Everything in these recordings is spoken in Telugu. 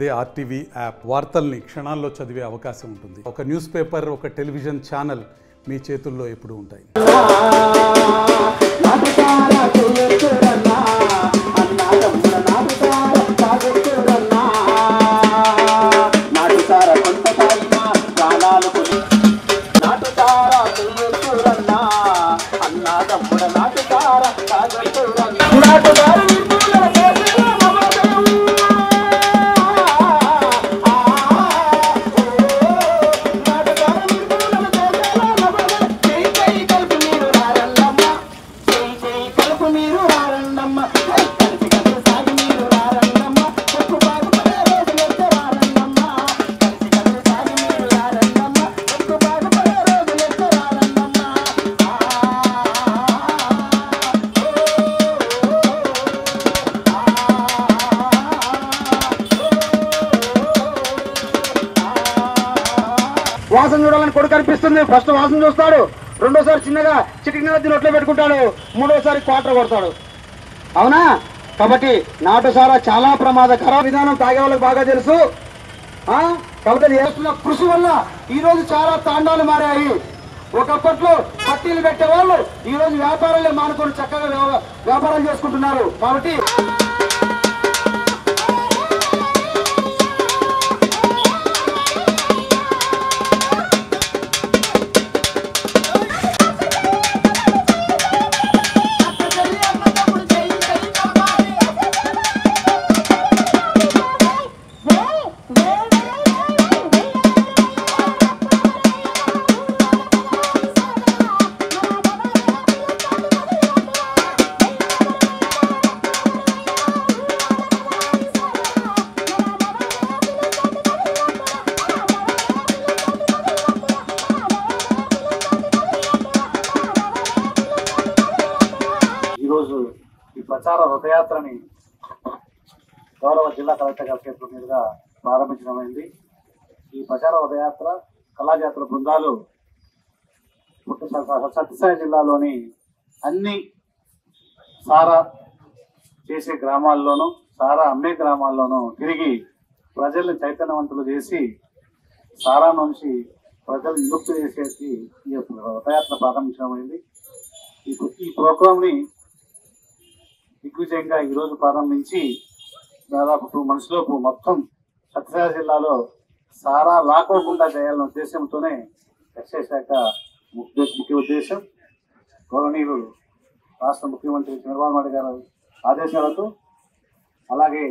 అదే ఆర్టీవీ యాప్ వార్తల్ని క్షణాల్లో చదివే అవకాశం ఉంటుంది. ఒక న్యూస్ పేపర్, ఒక టెలివిజన్ ఛానల్ మీ చేతుల్లో ఎప్పుడూ ఉంటాయి. వాసన చూడాలని కొడుకు అనిపిస్తుంది. ఫస్ట్ వాసన చూస్తాడు, రెండోసారి చిన్నగా చిటికి నోట్లో పెట్టుకుంటాడు, మూడోసారి క్వార్టర్ కొడతాడు. అవునా? కాబట్టి నాటుసారా చాలా ప్రమాదకర విధానం తాగే వాళ్ళకి బాగా తెలుసు. కాబట్టి చేస్తున్న కృషి వల్ల ఈ రోజు చాలా తాండాలు మారాయి. ఒకప్పట్లో పట్టీలు పెట్టేవాళ్ళు ఈ రోజు వ్యాపారాలే మానుకొని చక్కగా వ్యాపారం చేసుకుంటున్నారు. కాబట్టి ఈరోజు ఈ ప్రచార రథయాత్రని గౌరవ జిల్లా కలెక్టర్ గారి చేతుల మీదుగా ప్రారంభించడమైంది. ఈ ప్రచార రథయాత్ర కళాజాతర బృందాలు సత్యసాయి జిల్లాలోని అన్ని సారా చేసే గ్రామాల్లోనూ, సారా అమ్మే గ్రామాల్లోనూ తిరిగి ప్రజల్ని చైతన్యవంతులు చేసి సారా నుంచి ప్రజలు విముక్తి చేసేసి ఈ రథయాత్ర ప్రారంభించడమైంది. ఈ ప్రోగ్రాంని దిగ్విజయంగా ఈరోజు ప్రారంభించి దాదాపు 2 months లోపు మొత్తం సత్యసాయి జిల్లాలో సారా లాకోకుండా చేయాలనే ఉద్దేశంతోనే ఎక్సైజ్ శాఖ ముఖ్య ఉద్దేశం. గౌరవనీయులు రాష్ట్ర ముఖ్యమంత్రి చంద్రబాబు నాయుడు గారి ఆదేశాలతో, అలాగే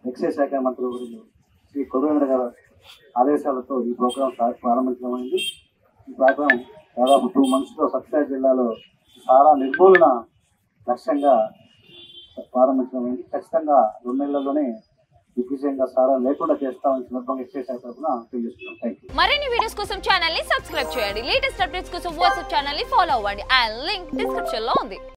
ఎక్సైజ్ శాఖ మంత్రి శ్రీ కొర్రేంద్ర గారి ఆదేశాలతో ఈ ప్రోగ్రాం ప్రారంభించడమైంది. ఈ ప్రోగ్రాం దాదాపు 2 months లో సత్యసాయి జిల్లాలో సారా నిర్మూలన లక్ష్యంగా ప్రారంభించడమైంది. ఖచ్చితంగా 2 నెలల్లోనే దిగ్విజయంగా సారా లేకుండా చేస్తామని సందర్భంగా ఎక్సైజ్ శాఖ తరఫున తెలియజేస్తున్నాం. Thank you. మరిన్ని వీడియోస్ కోసం ఛానల్ ని సబ్స్క్రైబ్ చేయండి. లేటెస్ట్ అప్డేట్స్ కోసం వాట్సాప్ ఛానల్ ని ఫాలో అవ్వండి. ఆ లింక్ డిస్క్రిప్షన్ లో ఉంది.